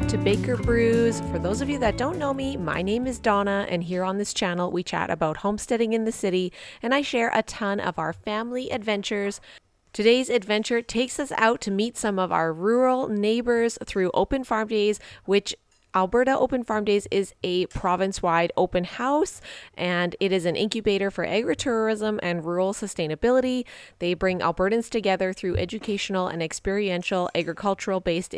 back to Baker Brews. For those of you that don't know me, my name is Donna, and here on this channel we chat about homesteading in the city, and I share a ton of our family adventures. Today's adventure takes us out to meet some of our rural neighbors through Open Farm Days, which Alberta Open Farm Days is a province-wide open house, and it is an incubator for agri-tourism and rural sustainability. They bring Albertans together through educational and experiential agricultural-based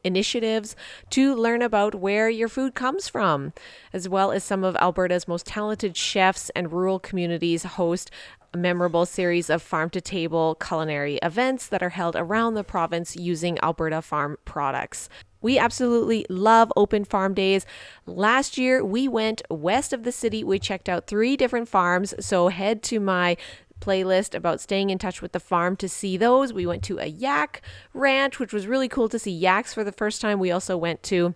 initiatives to learn about where your food comes from, as well as some of Alberta's most talented chefs and rural communities host a memorable series of farm-to-table culinary events that are held around the province using Alberta farm products. We absolutely love Open Farm Days. Last year, we went west of the city. We checked out 3 different farms. So head to my playlist about staying in touch with the farm to see those. We went to a yak ranch, which was really cool to see yaks for the first time. We also went to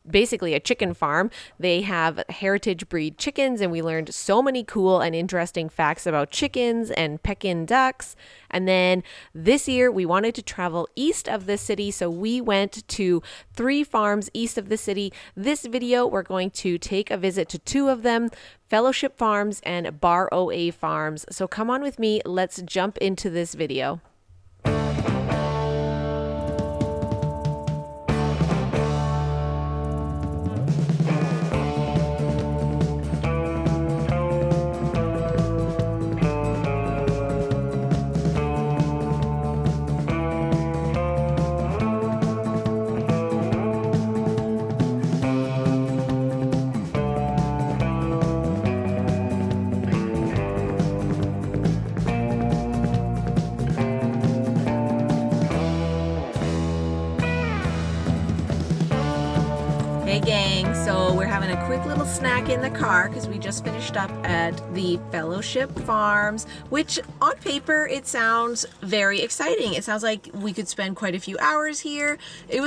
basically a chicken farm. They have heritage breed chickens, and we learned so many cool and interesting facts about chickens and Pekin ducks. And then this year we wanted to travel east of the city, so we went to 3 farms east of the city. This video we're going to take a visit to 2 of them, Fellowship Farms and Bar OA Farms. So come on with me, let's jump into this video. Hey gang, so we're having a quick little snack in the car because we just finished up at the Fellowship Farms, which on paper it sounds very exciting. It sounds like we could spend quite a few hours here. It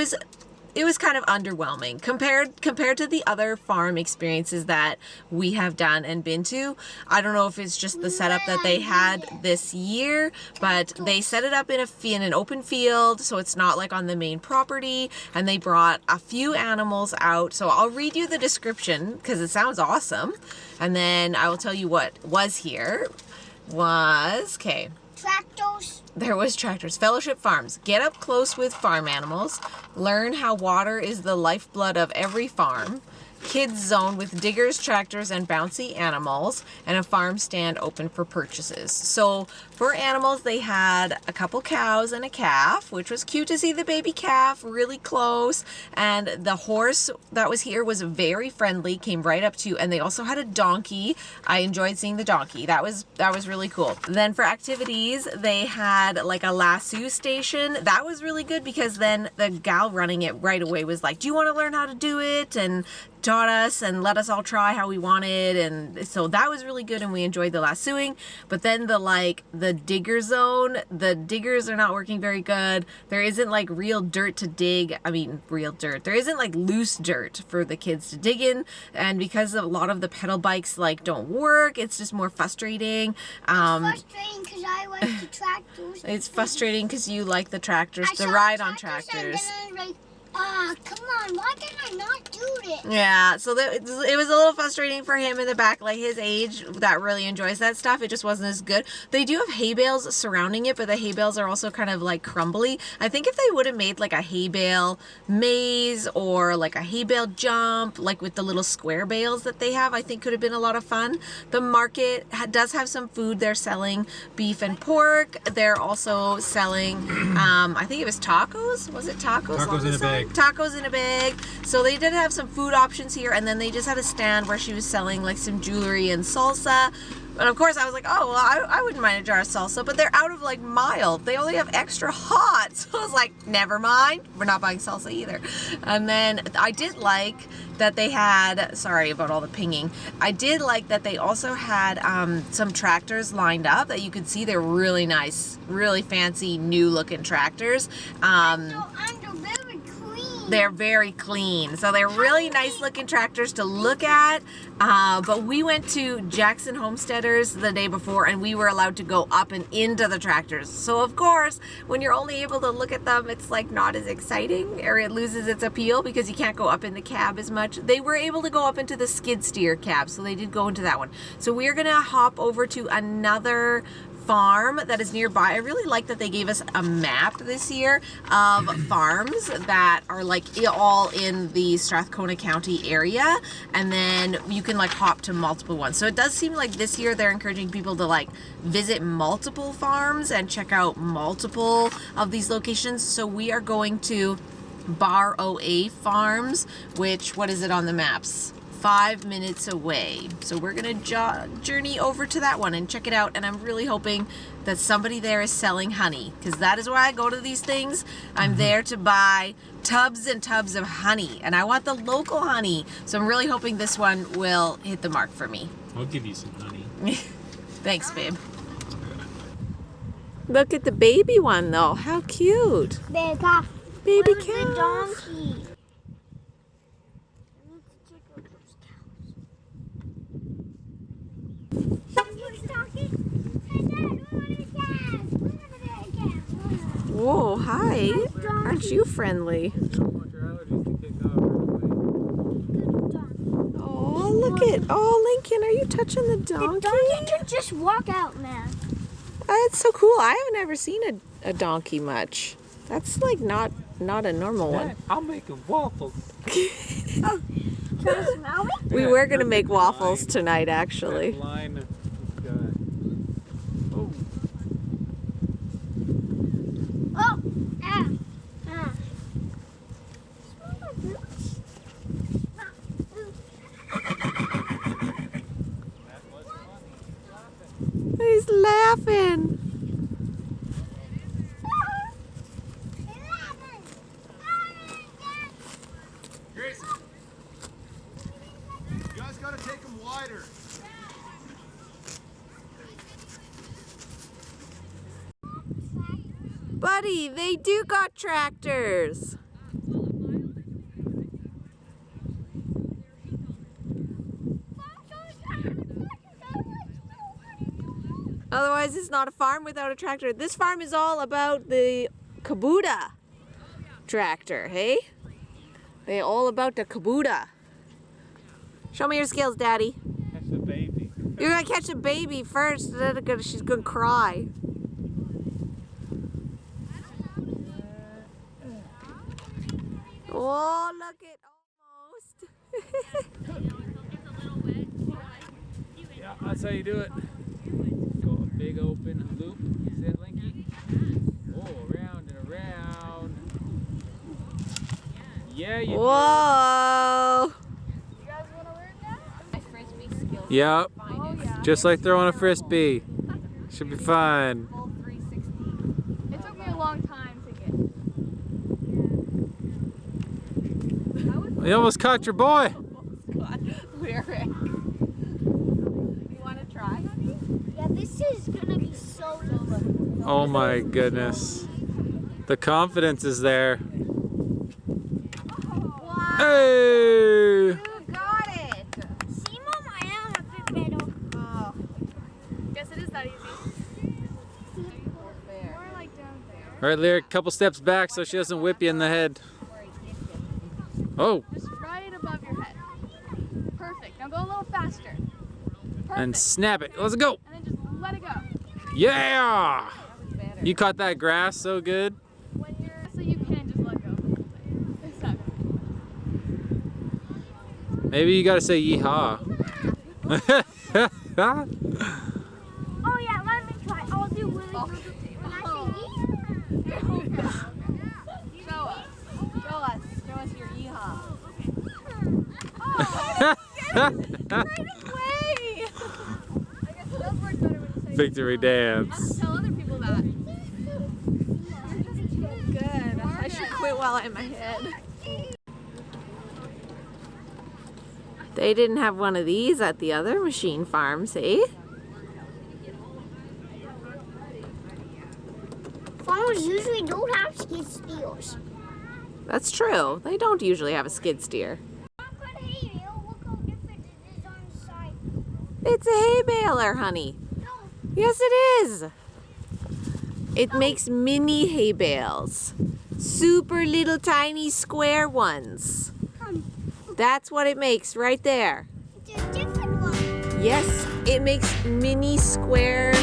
was kind of underwhelming compared to the other farm experiences that we have done and been to. I don't know if it's just the setup that they had this year, but they set it up in an open field, so it's not like on the main property, and they brought a few animals out. So I'll read you the description because it sounds awesome, and then I will tell you what was here. Tractors. There was tractors. Fellowship Farms. Get up close with farm animals. Learn how water is the lifeblood of every farm. Kids zone with diggers, tractors, and bouncy animals, and a farm stand open for purchases. So for animals, they had a couple cows and a calf, which was cute to see the baby calf really close. And the horse that was here was very friendly, came right up to you. And they also had a donkey. I enjoyed seeing the donkey. That was really cool. Then for activities, they had like a lasso station. That was really good because then the gal running it right away was like, do you want to learn how to do it? And taught us and let us all try how we wanted, and so that was really good, and we enjoyed the lassoing. But then the digger zone, the diggers are not working very good. There isn't like real dirt to dig. Real dirt. There isn't like loose dirt for the kids to dig in, and because a lot of the pedal bikes don't work, it's just more frustrating. It's frustrating because I like the tractors. It's frustrating because you like the tractors, to ride on tractors. Come on, why can I not do this? Yeah, so it was a little frustrating for him in the back, like his age that really enjoys that stuff. It just wasn't as good. They do have hay bales surrounding it, but the hay bales are also kind of like crumbly. I think if they would have made like a hay bale maze or like a hay bale jump, like with the little square bales that they have, I think could have been a lot of fun. The market does have some food. They're selling beef and pork. They're also selling, I think it was tacos. Was it tacos? Tacos in a bag. Tacos in a bag. So they did have some food options here, and then they just had a stand where she was selling like some jewelry and salsa. And of course I was like, oh, well, I wouldn't mind a jar of salsa, but they're out of like mild. They only have extra hot. So I was like, never mind. We're not buying salsa either. And then I did like that they had, sorry about all the pinging. I did like that they also had some tractors lined up that you could see. They're really nice, really fancy, new looking tractors. They're very clean. They're very clean. So they're really nice looking tractors to look at. But we went to Jackson Homesteaders the day before and we were allowed to go up and into the tractors. So of course, when you're only able to look at them, it's like not as exciting, or it loses its appeal because you can't go up in the cab as much. They were able to go up into the skid steer cab, so they did go into that one. So we're gonna hop over to another farm that is nearby. I really like that they gave us a map this year of farms that are like all in the Strathcona County area, and then you can like hop to multiple ones. So it does seem like this year they're encouraging people to like visit multiple farms and check out multiple of these locations. So we are going to Bar OA Farms, which, what is it on the maps? 5 minutes away. So we're gonna journey over to that one and check it out, and I'm really hoping that somebody there is selling honey, because that is why I go to these things. I'm there to buy tubs and tubs of honey, and I want the local honey. So I'm really hoping this one will hit the mark for me. I'll give you some honey. Thanks, babe. Look at the baby one though. How cute. Baby Baby cow. The donkey. Whoa, hi. Aren't you friendly? Oh, look at, oh, Lincoln, are you touching the donkey? The donkey can just walk out, man. That's so cool. I haven't ever seen a donkey much. That's like not a normal one. I'm making waffles. Oh, can you smell me? We were going to make waffles tonight, actually. Oh, ah. Smell my boots. He's laughing. Gracie, you guys gotta take them wider. Buddy, they do got tractors. Otherwise, it's not a farm without a tractor. This farm is all about the Kubota tractor, hey? They're all about the Kubota. Show me your skills, Daddy. Catch the baby. You're gonna catch a baby first, then she's gonna cry. Oh, look at almost. Yeah, that's how you do it. Go a big open loop. See that, Linky? Oh, around and around. Yeah, you Whoa. You guys want to learn that? My frisbee skills. Yep. Oh, yeah. Just like throwing a frisbee. Should be fine. Full 360. It took me a long time to get. You almost caught your boy. Lyric. You want to try? Yeah, this is gonna be so easy. Oh my goodness. The confidence is there. Wow. Hey! You got it. See, Mom, I am a bit better. Oh, Guess it is that easy. fair. More like down there. All right, Lyric, couple steps back so she doesn't whip you in the head. Oh, Just right above your head. Perfect. Now go a little faster. Perfect. and snap it. Let's go. And then just let it go. Yeah! That was better. You caught that grass so good. When you're so you can just let go. It's not gonna Maybe you gotta say yeehaw. Oh yeah, let me try. I'll do really good. When I say show us. Show us your yeehaw. Way! I guess it does work better when you say Victory dance. Tell other people that. Good. I should quit while I'm ahead. They didn't have one of these at the other machine farms, eh? farmers usually don't have skid steers. That's true. They don't usually have a skid steer. Look how different it is on the side. It's a hay baler, honey. No, Yes, it is. It makes mini hay bales. Super little tiny square ones. That's what it makes right there. it's a different one. Yes, it makes mini square.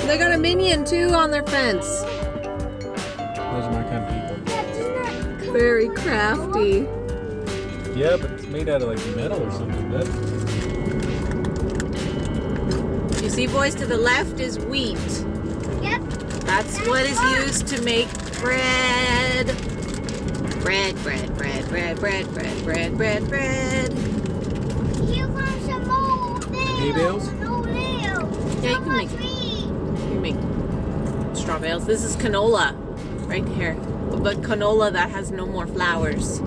They got a minion too on their fence. Those are my kind of people. Very crafty. Yeah, but it's made out of like metal or something. You see, boys, to the left is wheat. Yep. That's what is used to make bread. Bread, bread, bread, bread, bread, bread, bread, bread, bread. Here comes some more Hay bales? No nails. Yeah, you can make straw bales. This is canola right here. But canola that has no more flowers.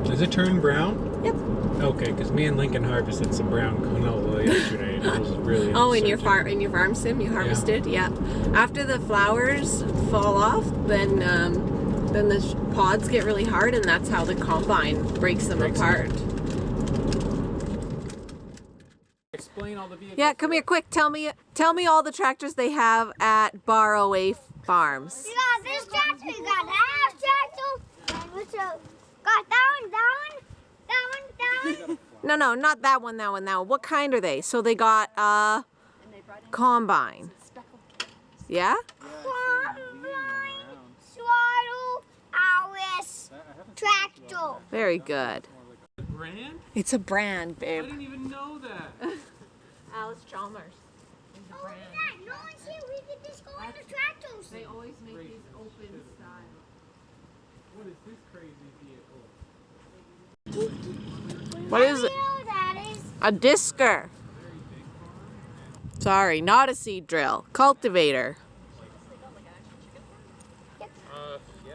Does it turn brown? Yep. Okay, because me and Lincoln harvested some brown canola yesterday, and it was really. Oh, in your farm sim, you harvested, yeah. After the flowers fall off, then the pods get really hard, and that's how the combine breaks them apart. Explain all the vehicles. Yeah, come here, quick. Tell me all the tractors they have at Alberta Farms. You got this tractor, you got that tractor, and what's up? Got that one. No, not that one. What kind are they? So they got combine. Yeah? Combine, swaddle, hours, tractor. Very good. Brand? It's a brand, I babe. didn't even know that. Alice Chalmers. Oh, yeah, no one's here. We could just go on the tractors. They always make these open style. What is this crazy vehicle? What is it? That is. A disker. Sorry, not a seed drill. Cultivator.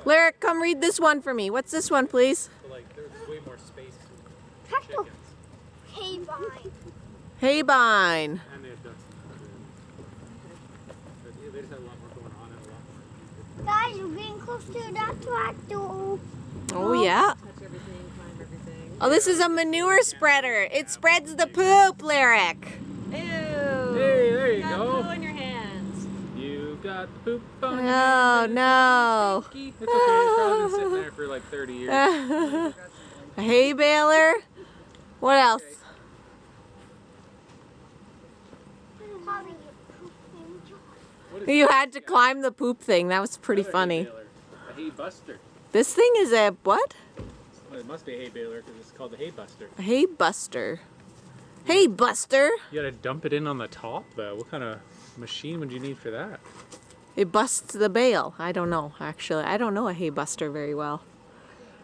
Lyric, come read this one for me. What's this one, please? Like, there's way more space. Tractor. Hay vine. Haybine. And they have ducks. They just have a lot more going on and a lot more. Guys, we're getting close to that tractor. Oh, yeah. Oh, this is a manure spreader. It spreads the poop, Lyric. Ew. Hey, there you go. Poo in your hands. You got the poop on your Oh, hands. no. It's okay. It's probably been sitting there for like 30 years. A hay baler. What else? What is You had to climb the poop thing. That was pretty another funny. hay baler? A hay buster. This thing is a what? Well, it must be a hay baler because it's called a hay buster. A hay buster. Hey, Buster. You gotta dump it in on the top though. What kind of machine would you need for that? It busts the bale. I don't know, actually. I don't know a hay buster very well.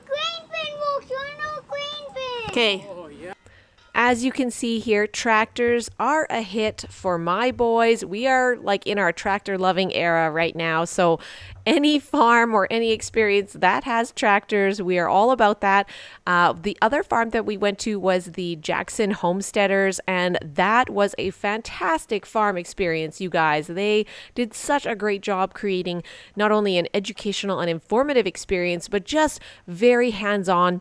Green bin, Wolf. You want to know green bin? Okay. Oh yeah. As you can see here, tractors are a hit for my boys. We are like in our tractor loving era right now. So any farm or any experience that has tractors, we are all about that. The other farm that we went to was the Jackson Homesteaders, and that was a fantastic farm experience, you guys. They did such a great job creating not only an educational and informative experience, but just very hands-on.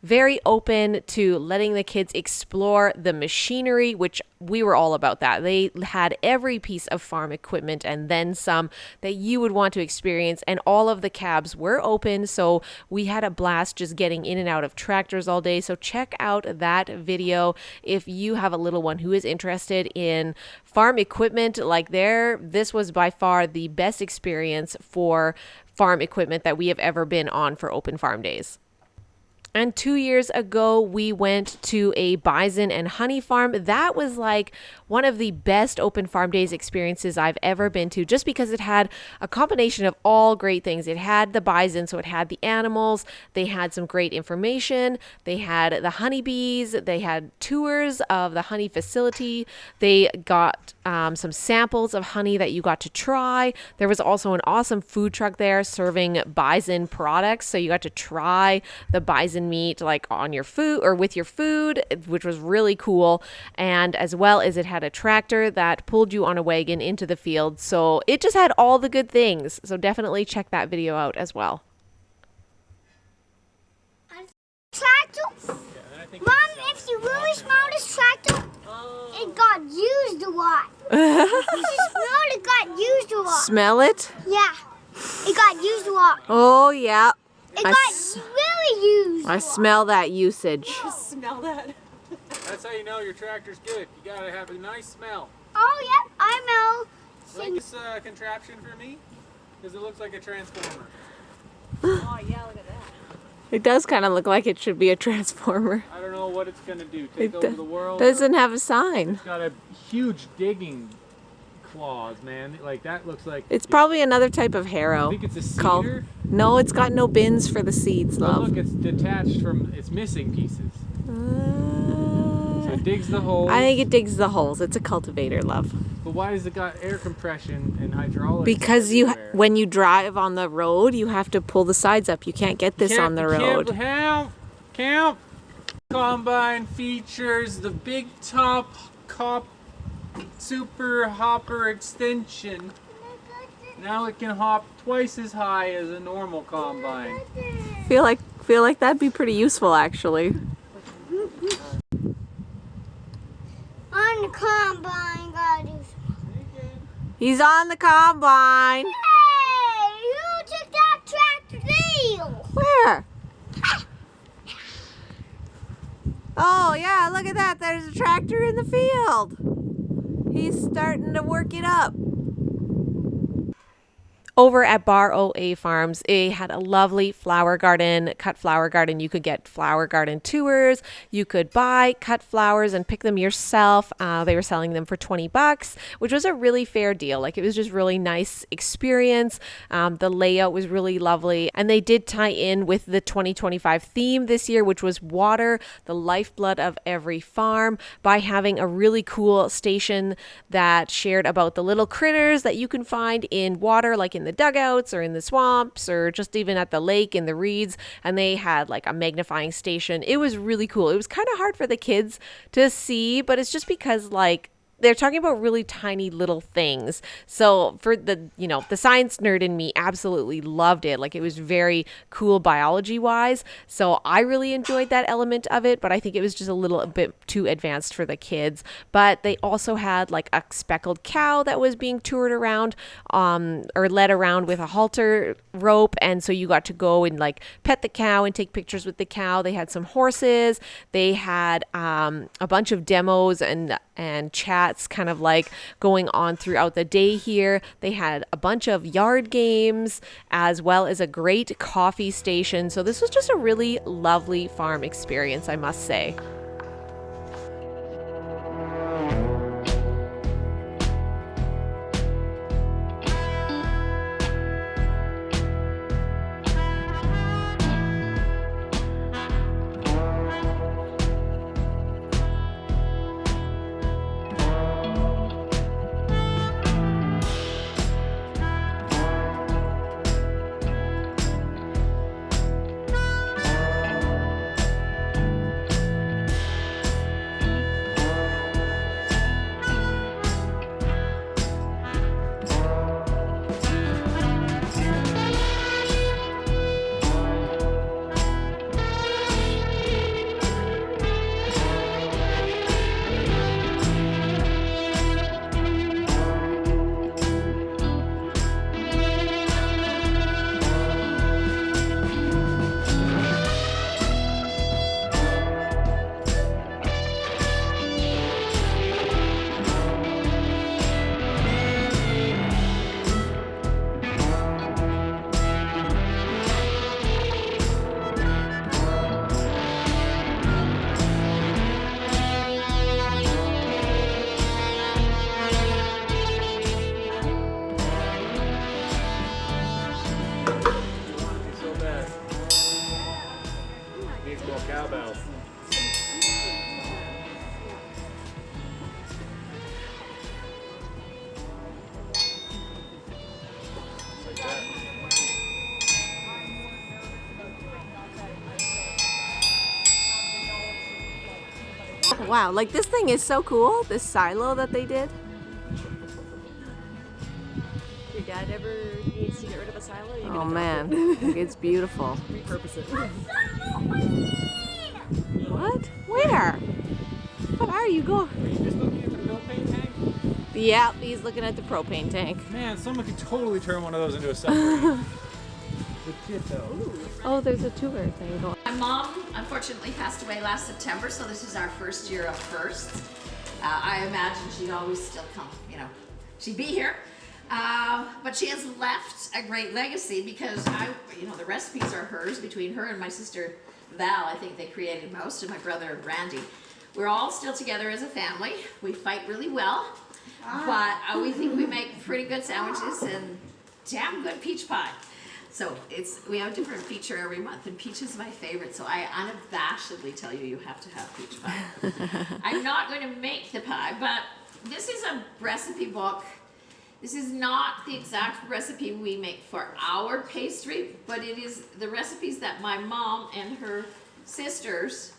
very open to letting the kids explore the machinery, which we were all about that. They had every piece of farm equipment and then some that you would want to experience, and all of the cabs were open, so we had a blast just getting in and out of tractors all day. So check out that video if you have a little one who is interested in farm equipment. Like this was by far the best experience for farm equipment that we have ever been on for Open Farm Days. And 2 years ago, we went to a bison and honey farm. That was like one of the best Open Farm Days experiences I've ever been to, just because it had a combination of all great things. It had the bison, so it had the animals. They had some great information. They had the honeybees. They had tours of the honey facility. They got some samples of honey that you got to try. There was also an awesome food truck there serving bison products. So you got to try the bison meat like on your food or with your food, which was really cool. And as well as it had a tractor that pulled you on a wagon into the field. So it just had all the good things. So definitely check that video out as well. Tractor? Mom, if you really smell this tractor, it got used a lot. If you smell it got used a lot. Smell it? Yeah, it got used a lot. Oh, yeah. It got really used. I smell that usage. Smell that. That's how you know your tractor's good. You gotta have a nice smell. Oh, yeah, I know. Like this contraption for me, because it looks like a transformer. Oh yeah, look at that. It does kind of look like it should be a transformer. I don't know what it's gonna do. Take over the world. Doesn't have a sign. It's got a huge digging claws, man. Like that looks like. It's probably another type of I harrow. think it's a seeder. Called... No, it's got no bins for the seeds, Oh, love. look, it's detached from. It's missing pieces. So it digs the hole. I think it digs the holes. It's a cultivator, love. But why has it got air compression and hydraulics? Because everywhere? when you drive on the road, you have to pull the sides up. You can't get this on the road. Count. Combine features the big top super hopper extension. Now it can hop twice as high as a normal combine. Feel like that'd be pretty useful, actually. On the combine, guys. He's on the combine. Hey, who took that tractor wheel? Where? Oh, yeah, look at that. There's a tractor in the field. He's starting to work it up. Over at Bar OA Farms, they had a lovely flower garden, cut flower garden. You could get flower garden tours. You could buy cut flowers and pick them yourself. They were selling them for $20, which was a really fair deal. Like, it was just really nice experience. The layout was really lovely. And they did tie in with the 2025 theme this year, which was water, the lifeblood of every farm, by having a really cool station that shared about the little critters that you can find in water, like in the dugouts or in the swamps or just even at the lake in the reeds. And they had like a magnifying station. It was really cool. It was kind of hard for the kids to see, but it's just because like they're talking about really tiny little things. So for the science nerd in me absolutely loved it. Like, it was very cool biology wise. So I really enjoyed that element of it, but I think it was just a little bit too advanced for the kids. But they also had like a speckled cow that was being toured around or led around with a halter rope. And so you got to go and like pet the cow and take pictures with the cow. They had some horses. They had a bunch of demos and chats kind of like going on throughout the day here. They had a bunch of yard games as well as a great coffee station. So this was just a really lovely farm experience, I must say. Wow, like this thing is so cool, this silo that they did. Your dad ever needs to get rid of a silo? You Oh man, it's beautiful. repurpose it. What? Where? What are you going? Are you just looking at the propane tank? Yeah, he's looking at the propane tank. Man, someone could totally turn one of those into a submarine. Legit though. Oh, there's a tour thing going. My mom unfortunately passed away last September, so this is our first year of firsts. I imagine she'd always still come, you know, she'd be here. But she has left a great legacy because the recipes are hers. Between her and my sister Val, I think they created most, and my brother Randy. We're all still together as a family. We fight really well, but we think we make pretty good sandwiches and damn good peach pie. So we have a different feature every month, and peach is my favorite, so I unabashedly tell you, you have to have peach pie. I'm not going to make the pie, but this is a recipe book. This is not the exact recipe we make for our pastry, but it is the recipes that my mom and her sisters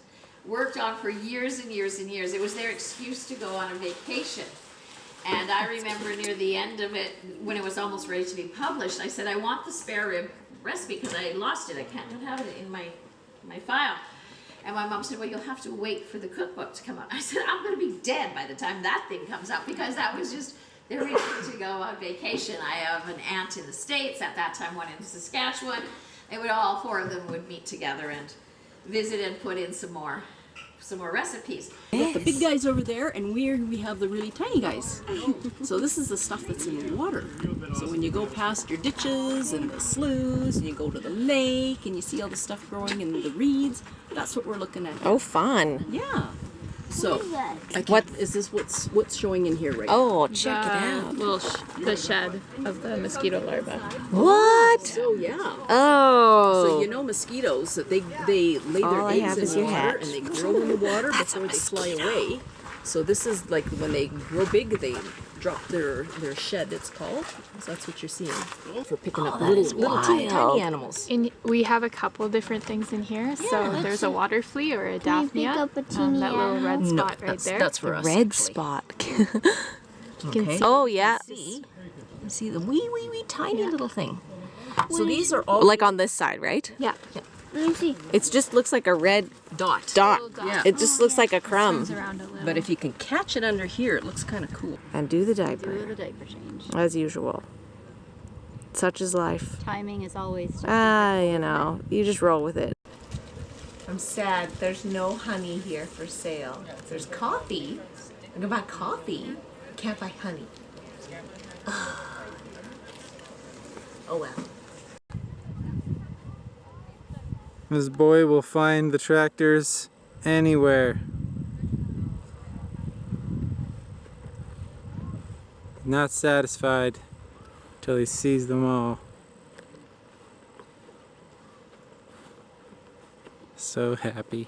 worked on for years and years and years. It was their excuse to go on a vacation. And I remember near the end of it, when it was almost ready to be published, I said, I want the spare rib recipe because I lost it. I can't have it in my file. And my mom said, well, you'll have to wait for the cookbook to come out. I said, I'm going to be dead by the time that thing comes out because that was just their reason to go on vacation. I have an aunt in the States, at that time one in Saskatchewan. All four of them would meet together and visit and put in some more recipes. We got the big guys over there, and we have the really tiny guys. So this is the stuff that's in the water. So when you go past your ditches and the sloughs, and you go to the lake, and you see all the stuff growing in the reeds, that's what we're looking at. Oh, fun. Yeah. So, What is this? What's showing in here right now? Oh, check it out. The shed of the mosquito larva. What? So yeah. Oh. So you know mosquitoes that they lay All I their have is eggs in your water hat. and they grow in the water before they fly away. So this is like when they grow big, they drop their shed. It's called. So that's what you're seeing for picking up little teeny tiny animals. We have a couple different things in here. So there's a water flea or a Can you pick daphnia. up a teeny That little red No, spot right there. that's for us. Red actually. spot. Okay. Oh, yeah. See the wee tiny little thing. So these are all Like on this side, right? Yeah. Let me see. It just looks like a red dot. dot. Yeah. It just looks like a crumb. Comes around a little. But if you can catch it under here, it looks kind of cool. And do the diaper, The diaper change. as usual. Such is life. Timing is always You just roll with it. I'm sad there's no honey here for sale. There's coffee. I can buy coffee. Can't buy honey. Oh well. This boy will find the tractors anywhere. Not satisfied till he sees them all. So happy.